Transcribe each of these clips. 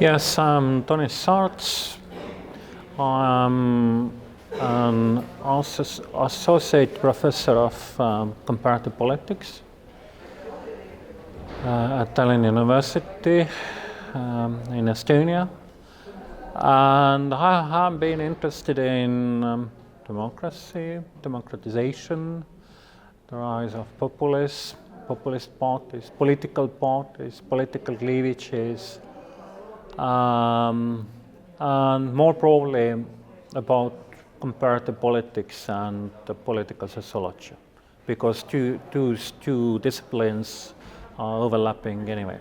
Yes, I'm Tõnis Saarts. I'm an associate professor of comparative politics at Tallinn University in Estonia. And I have been interested in democracy, democratization, the rise of populism, populist parties, political cleavages, and more probably about comparative politics and political sociology, because those two disciplines are overlapping anyway.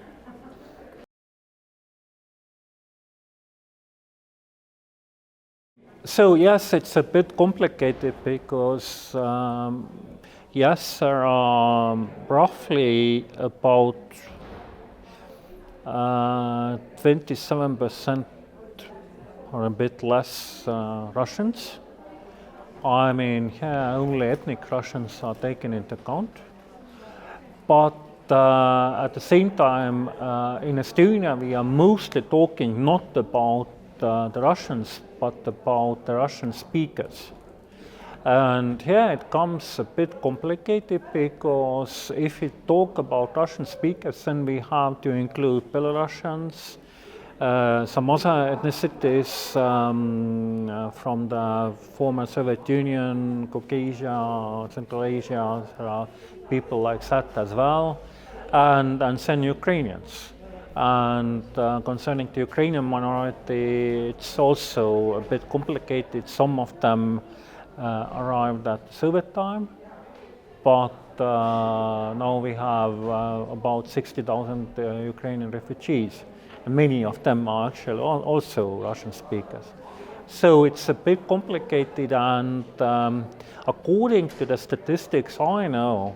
So yes, it's a bit complicated because yes, there are roughly about 27% or a bit less Russians. I mean, here only ethnic Russians are taken into account. But at the same time, in Estonia, we are mostly talking not about the Russians, but about the Russian speakers. And here it comes a bit complicated, because if we talk about Russian speakers, then we have to include Belarusians, some other ethnicities from the former Soviet Union, Caucasia, Central Asia. There are people like that as well, and then Ukrainians. And concerning the Ukrainian minority, it's also a bit complicated. Some of them arrived at Soviet time, but now we have about 60,000 Ukrainian refugees. And many of them are actually also Russian speakers. So it's a bit complicated, and according to the statistics I know,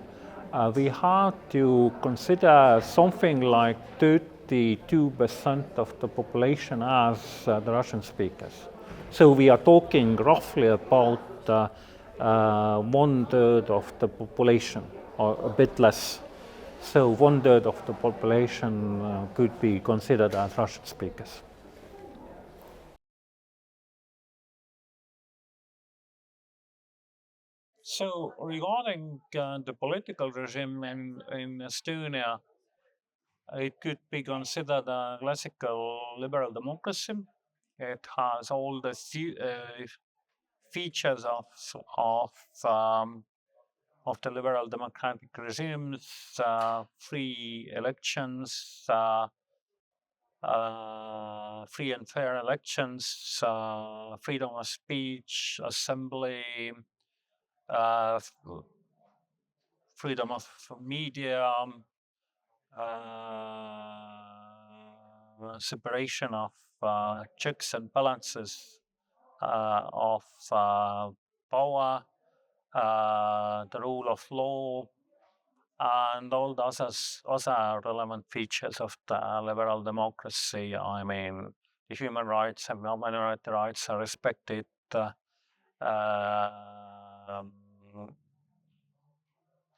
we have to consider something like 32% of the population as the Russian speakers. So we are talking roughly about 1/3 of the population, or a bit less. So 1/3 of the population could be considered as Russian speakers. So regarding the political regime in Estonia, it could be considered a classical liberal democracy. It has all the features of the liberal democratic regimes: free elections, free and fair elections, freedom of speech, assembly, freedom of media, separation of checks and balances of power, the rule of law, and all the other relevant features of the liberal democracy. I mean, the human rights and minority rights are respected.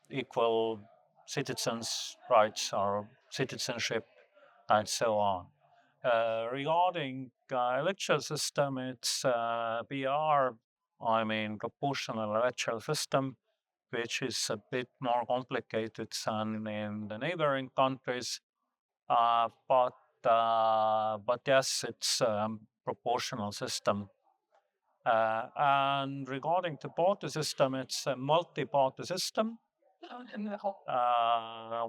Equal citizens' rights or citizenship, and so on. Regarding electoral system, it's proportional electoral system, which is a bit more complicated than in the neighboring countries. But yes, it's a proportional system. And regarding the party system, it's a multi-party system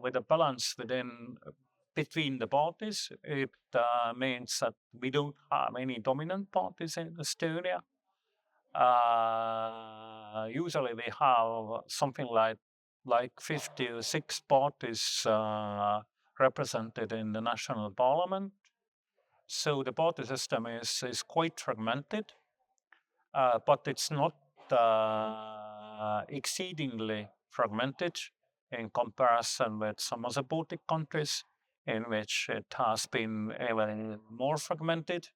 with a balance between the parties. It means that we don't have any dominant parties in Estonia. Usually we have something like 56 parties represented in the national parliament. So the party system is quite fragmented, but it's not exceedingly fragmented in comparison with some other Baltic countries, in which it has been even more fragmented.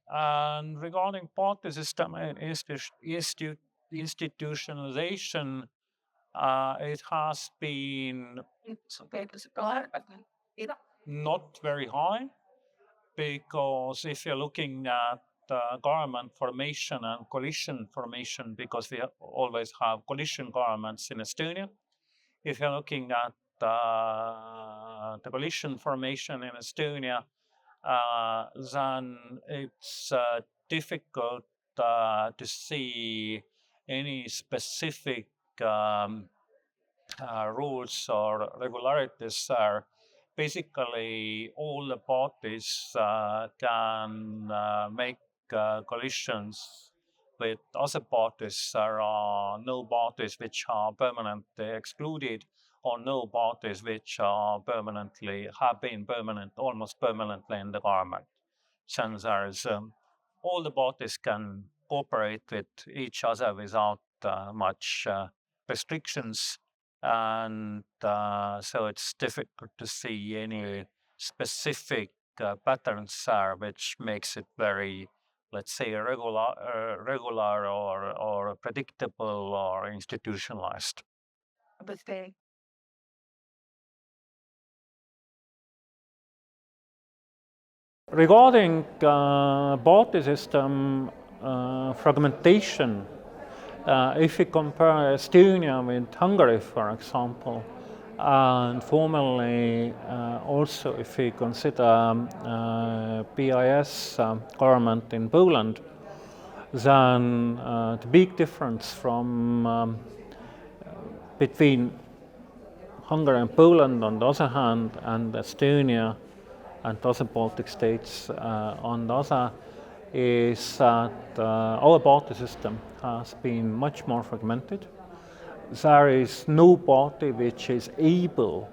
And regarding party system and institutionalization, it has been not very high, because if you're looking at government formation and coalition formation, because we always have coalition governments in Estonia, if you're looking at the coalition formation in Estonia, then it's difficult to see any specific rules or regularities there. Basically, all the parties can make coalitions with other parties. There are no parties which are permanently excluded, or no parties which are have been almost permanently in the government. Since there's all the parties can cooperate with each other without much restrictions, and so it's difficult to see any specific patterns there, which makes it very, let's say, regular or predictable or institutionalized. Regarding party system fragmentation, if we compare Estonia with Hungary, for example, and formerly also if we consider PIS government in Poland, then the big difference between Hungary and Poland on the other hand, and Estonia and other Baltic states on the other, is that our party system has been much more fragmented. There is no party which is able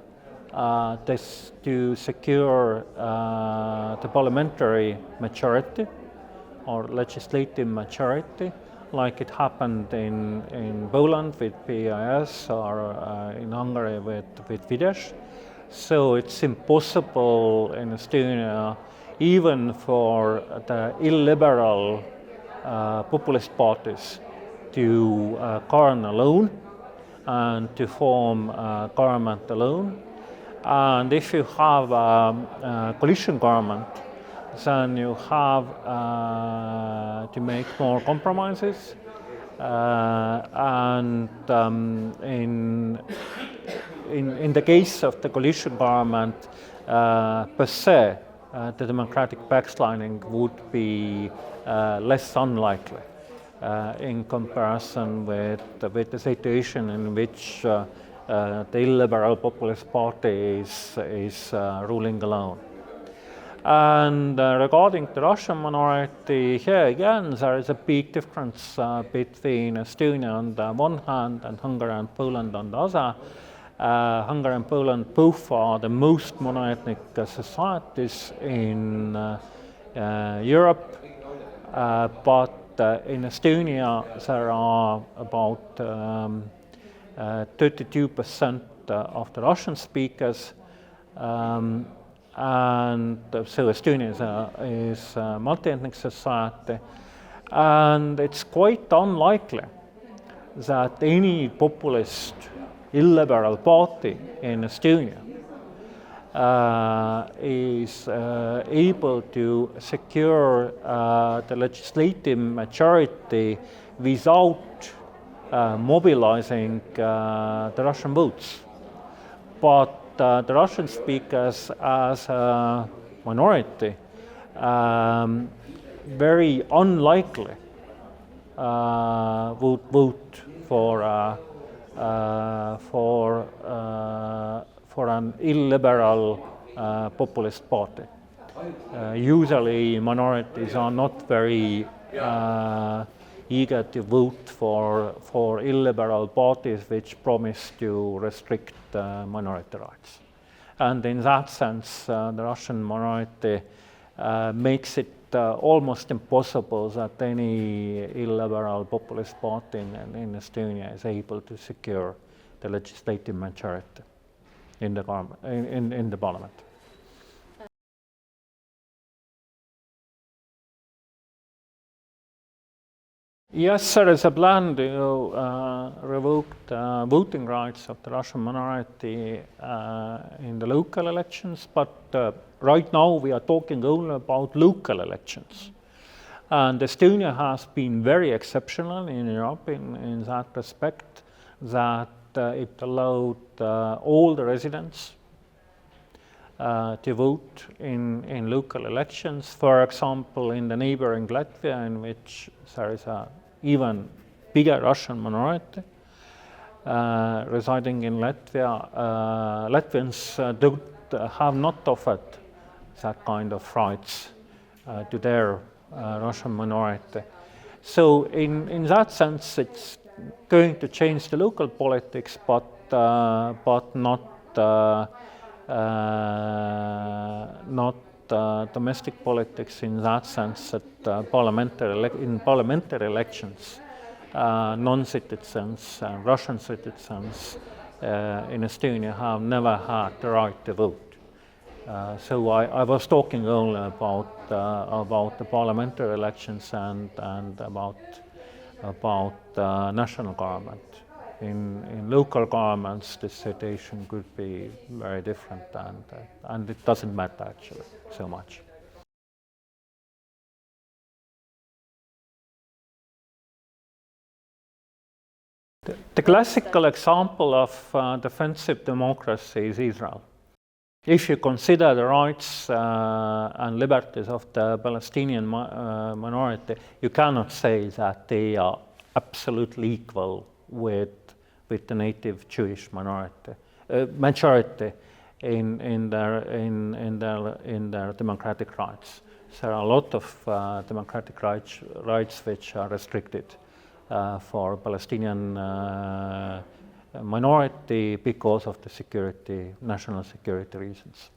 to secure the parliamentary majority or legislative majority, like it happened in Poland with PIS or in Hungary with Fidesz. So it's impossible in Estonia, even for the illiberal populist parties, to govern alone and to form government alone. And if you have a coalition government, then you have to make more compromises. And in the case of the coalition government, per se, the democratic backsliding would be less unlikely in comparison with the situation in which the illiberal populist party is ruling alone. And regarding the Russian minority, here again there is a big difference between Estonia on the one hand and Hungary and Poland on the other. Hungary and Poland both are the most monoethnic societies in Europe, but in Estonia there are about 32% of the Russian speakers, and so Estonia is a multi-ethnic society, and it's quite unlikely that any populist illiberal party in Estonia is able to secure the legislative majority without mobilizing the Russian votes. But the Russian speakers as a minority very unlikely would vote for an illiberal populist party. Usually minorities are not very eager to vote for illiberal parties which promise to restrict minority rights. And in that sense, the Russian minority makes it almost impossible that any illiberal populist party in Estonia is able to secure the legislative majority in the parliament. Yes, there is a plan to revoke the voting rights of the Russian minority in the local elections, but right now we are talking only about local elections. And Estonia has been very exceptional in Europe in that respect, that it allowed all the residents to vote in local elections. For example, in the neighboring Latvia, in which there is a even bigger Russian minority residing in Latvia, Latvians have not offered that kind of rights to their Russian minority. So in that sense, it's going to change the local politics, but not domestic politics in that sense that in parliamentary elections, non-citizens, Russian citizens in Estonia have never had the right to vote. So I was talking only about the parliamentary elections and about national government. In local governments, the situation could be very different, and it doesn't matter actually so much. The classical example of defensive democracy is Israel. If you consider the rights and liberties of the Palestinian minority, you cannot say that they are absolutely equal with the native Jewish majority in their democratic rights. There are a lot of democratic rights which are restricted for Palestinian minority because of the national security reasons.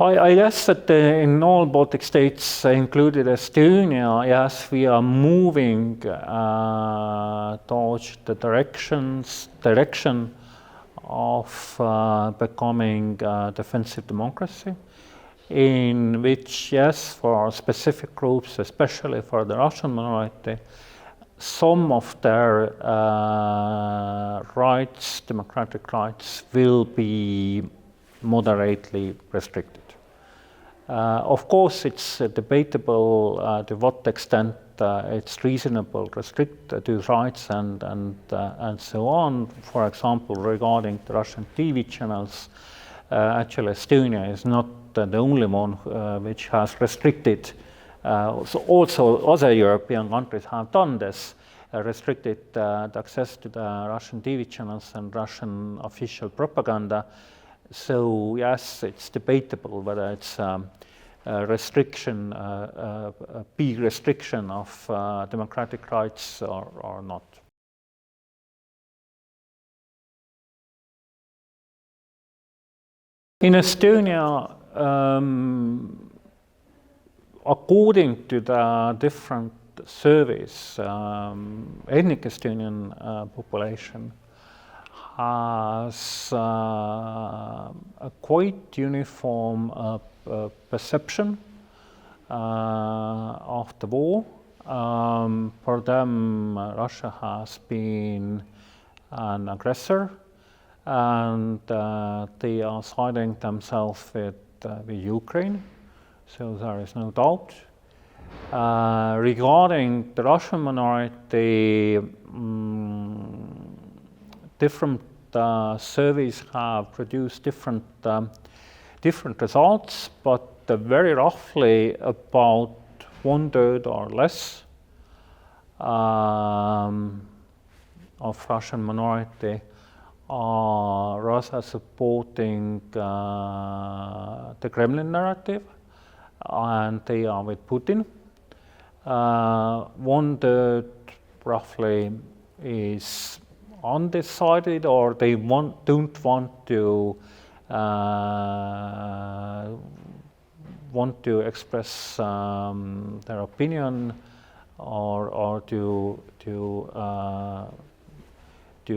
I guess that in all Baltic states, included Estonia, yes, we are moving towards the direction of becoming a defensive democracy, in which, yes, for specific groups, especially for the Russian minority, some of their rights, democratic rights, will be moderately restricted. Of course, it's debatable to what extent it's reasonable to restrict these rights and so on. For example, regarding the Russian TV channels, actually Estonia is not the only one which has restricted. So also other European countries have done this, restricted the access to the Russian TV channels and Russian official propaganda. So yes, it's debatable whether it's a restriction, a big restriction of democratic rights or not. In Estonia, according to the different surveys, ethnic Estonian population has a quite uniform perception of the war. For them, Russia has been an aggressor, and they are siding themselves with Ukraine, so there is no doubt. Regarding the Russian minority, different surveys have produced different results, but very roughly about 1/3 or less of Russian minority are rather supporting the Kremlin narrative, and they are with Putin. 1/3 roughly is undecided, or they don't want to express their opinion or to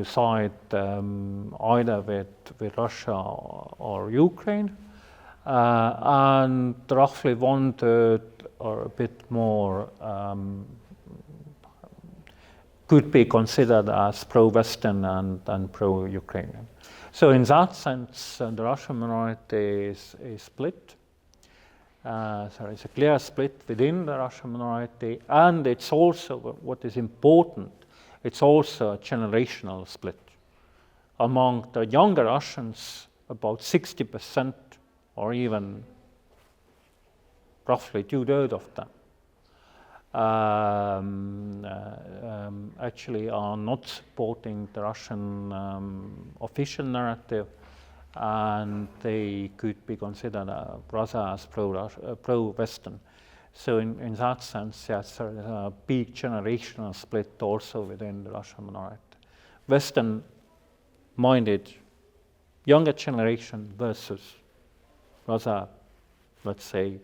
side either with Russia or Ukraine. and roughly 1/3 or a bit more could be considered as pro-Western and pro-Ukrainian. So in that sense, the Russian minority is split. There is a clear split within the Russian minority, and it's also, what is important, it's also a generational split. Among the younger Russians, about 60%, or even roughly 2/3 of them, actually are not supporting the Russian official narrative, and they could be considered rather as pro-Western. So in that sense, yes, there is a big generational split also within the Russian minority. Western-minded younger generation versus rather, let's say,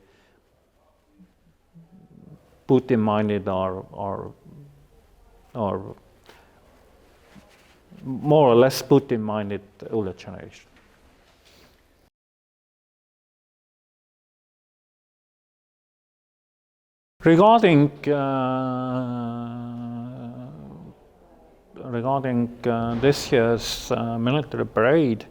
Putin-minded or more or less Putin-minded older generation. Regarding this year's military parade,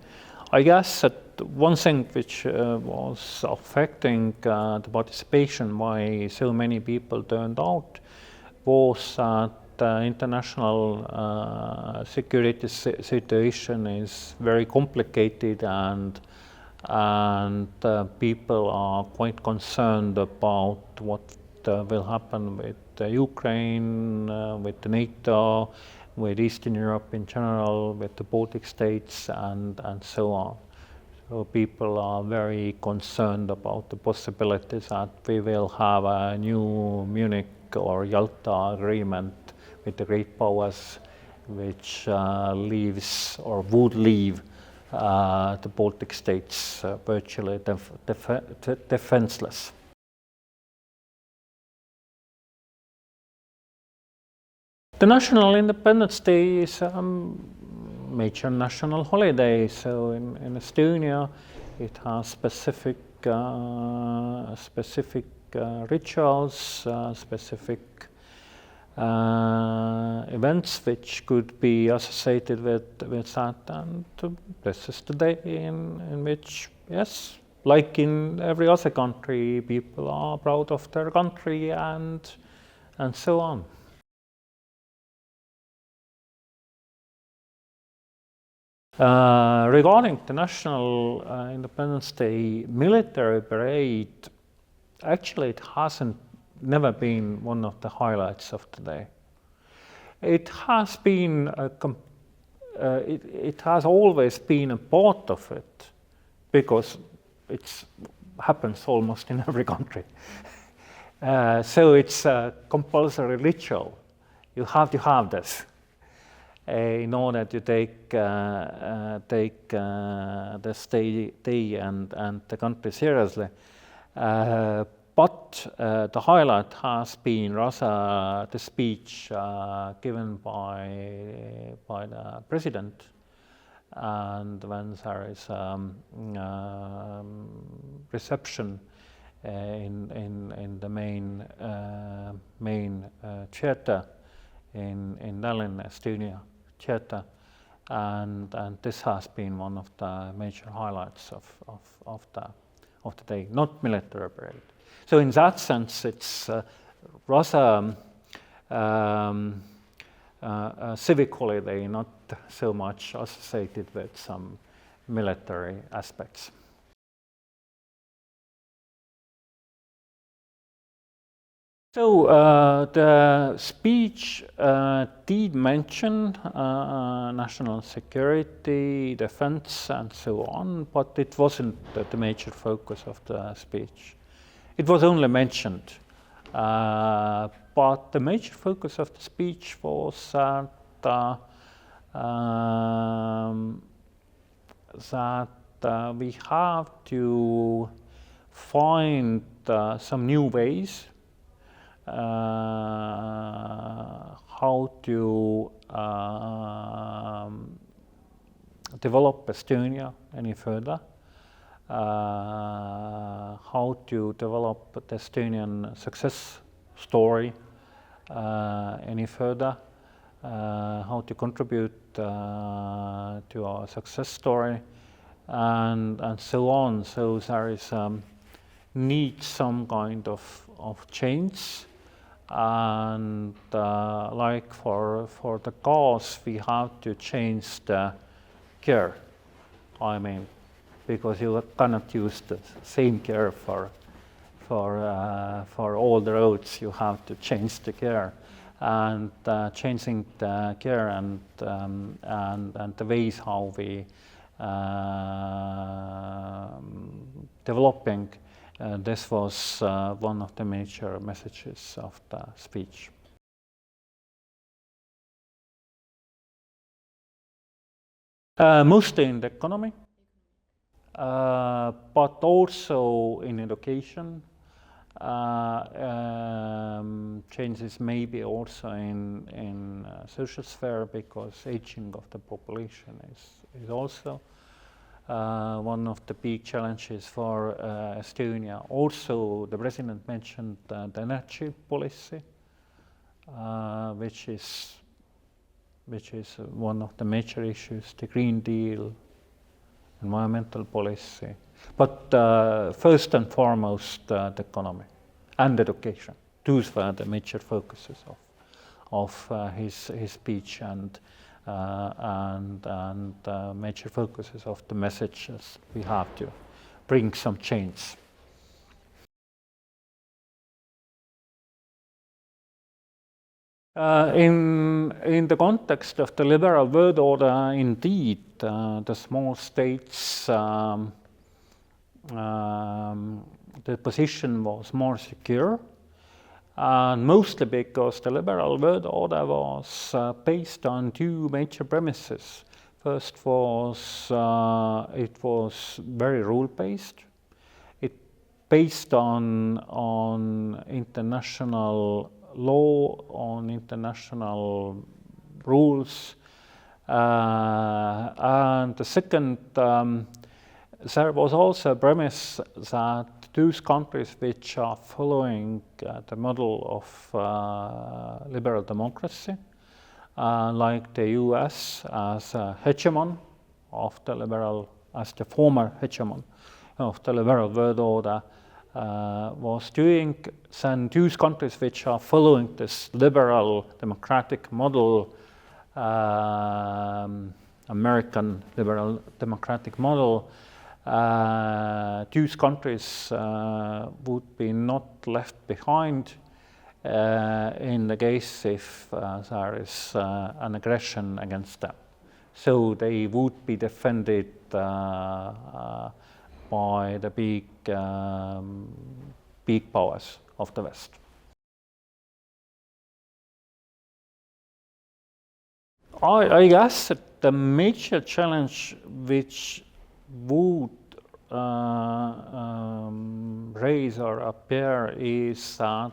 I guess that one thing which was affecting the participation, why so many people turned out, was that the international security situation is very complicated, and people are quite concerned about what will happen with Ukraine, with the NATO, with Eastern Europe in general, with the Baltic states, and so on. So people are very concerned about the possibilities that we will have a new Munich or Yalta agreement with the great powers, which leaves or would leave the Baltic states virtually defenseless. The National Independence Day is a major national holiday. So in Estonia, it has specific rituals, specific events which could be associated with that. And this is the day in which, yes, like in every other country, people are proud of their country and so on. Regarding the National Independence Day military parade, actually it hasn't never been one of the highlights of the day. It has been it has always been a part of it, because it happens almost in every country. So it's a compulsory ritual. You have to have this in order to take this day and the country seriously. But the highlight has been rather the speech given by the president, and when there is reception in the main theater in Tallinn, Estonia theater, and this has been one of the major highlights of the day, not military parade. So in that sense, it's rather a civic holiday, not so much associated with some military aspects. So the speech did mention national security, defense, and so on, but it wasn't the major focus of the speech. It was only mentioned, but the major focus of the speech was that we have to find some new ways how to develop Estonia any further, how to develop the Estonian success story any further, how to contribute to our success story, and so on. So there is need some kind of change, and like for the cause, we have to change the gear. I mean, because you cannot use the same gear for all the roads. You have to change the gear, and changing the gear and the ways how we developing. This was one of the major messages of the speech. Mostly in the economy, but also in education. Changes maybe also in social sphere, because aging of the population is also one of the big challenges for Estonia. Also, the president mentioned the energy policy, which is one of the major issues, the Green Deal, environmental policy. But first and foremost, the economy and education. Those were the major focuses of his speech, and major focuses of the messages. We have to bring some change. In the context of the liberal world order, indeed, the small states, the position was more secure, and mostly because the liberal world order was based on two major premises. First was it was very rule-based. It based on international law, on international rules, and the second, there was also a premise that those countries which are following the model of liberal democracy, like the US as a hegemon of the liberal, as the former hegemon of the liberal world order, was doing, then those countries which are following this liberal democratic model, American liberal democratic model, those countries would be not left behind in the case if there is an aggression against them. So they would be defended by the big powers of the West. I guess that the major challenge which would raise or appear is that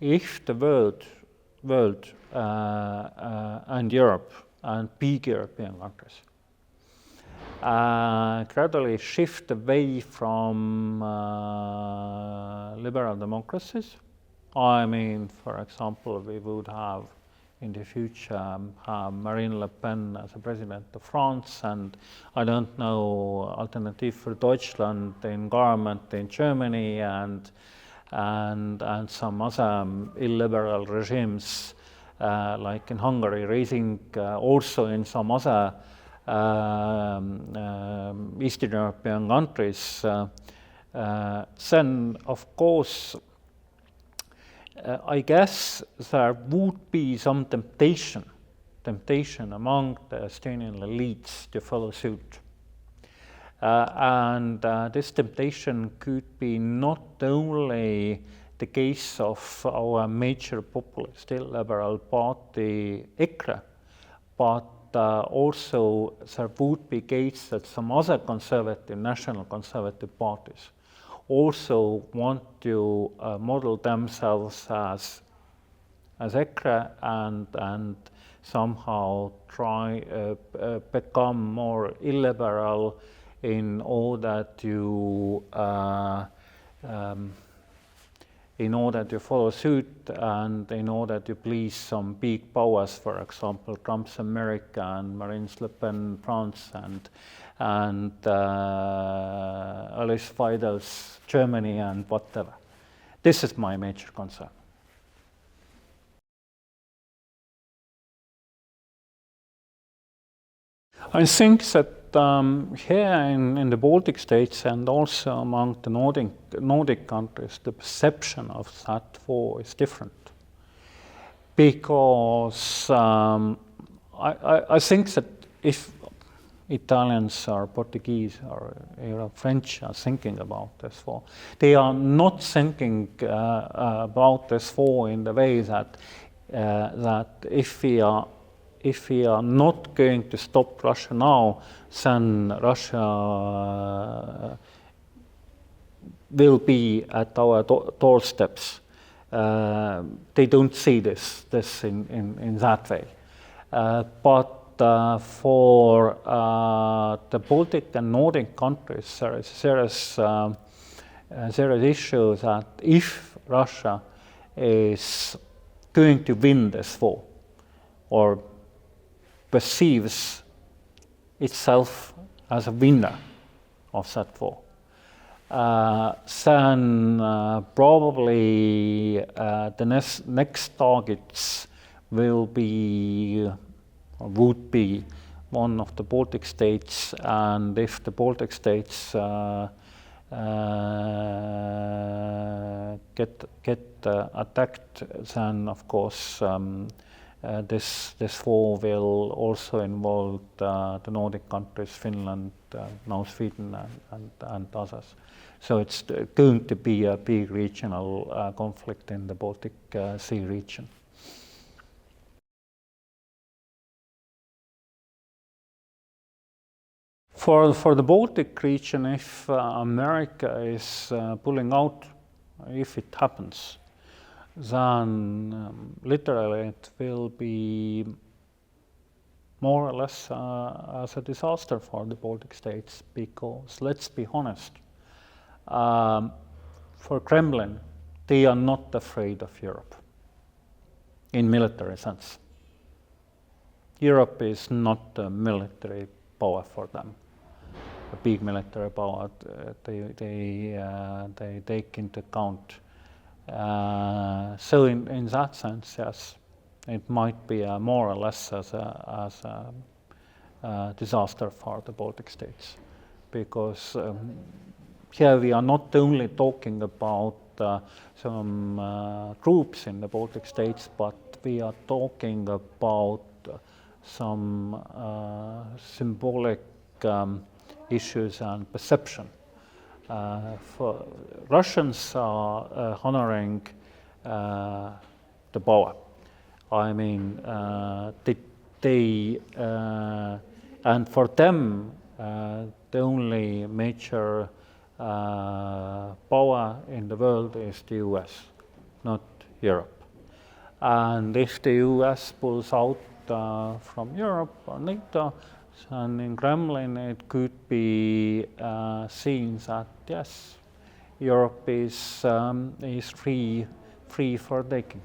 if the world and Europe and big European countries gradually shift away from liberal democracies. I mean, for example, we would have in the future Marine Le Pen as a president of France, and I don't know, Alternative for Deutschland in government in Germany, and some other illiberal regimes like in Hungary, raising also in some other Eastern European countries. Then, of course, I guess there would be some temptation among the Estonian elites to follow suit. And this temptation could be not only the case of our major populist liberal party, EKRE, but also there would be case that some other conservative, national conservative parties also want to model themselves as EKRE and somehow try become more illiberal in order to follow suit and in order to please some big powers, for example, Trump's America and Marine Le Pen France and Alice Weidel's Germany and whatever. This is my major concern. I think that here in the Baltic states and also among the Nordic countries, the perception of that war is different. Because I think that if Italians or Portuguese or French are thinking about this war, they are not thinking about this war in the way that if we are not going to stop Russia now, then Russia will be at our doorsteps. They don't see this in that way. But for the Baltic and Nordic countries, there is issue that if Russia is going to win this war, or perceives itself as a winner of that war, then probably the next targets will be or would be one of the Baltic states, and if the Baltic states get attacked, then of course this war will also involve the Nordic countries, Finland, now Sweden and others. So it's going to be a big regional conflict in the Baltic Sea region. For the Baltic region, if America is pulling out, if it happens, then literally it will be more or less as a disaster for the Baltic states, because let's be honest, for Kremlin, they are not afraid of Europe in military sense. Europe is not a military power for them, a big military power. They take into account. So in that sense, yes, it might be more or less as a disaster for the Baltic states, because here we are not only talking about some groups in the Baltic states, but we are talking about some symbolic issues and perception. For Russians are honoring the power. I mean, they and for them, the only major power in the world is the US, not Europe. And if the US pulls out from Europe or NATO, and in Kremlin it could be seen that yes, Europe is free for taking.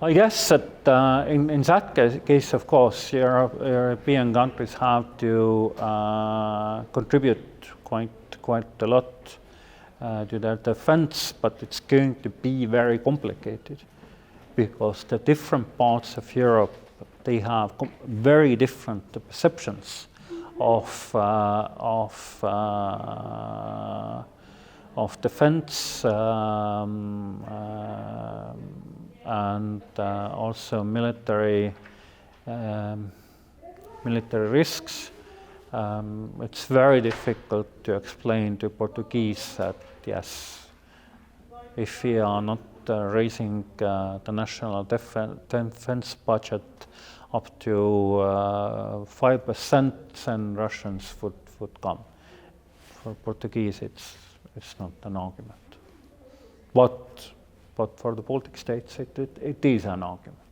I guess that in that case, of course, European countries have to contribute quite a lot to their defense, but it's going to be very complicated, because the different parts of Europe, they have very different perceptions of defense and also military risks. It's very difficult to explain to Portuguese that yes, if we are not raising the national defense budget up to 5%, then Russians would come. For Portuguese, it's not an argument. But for the Baltic states, it is an argument.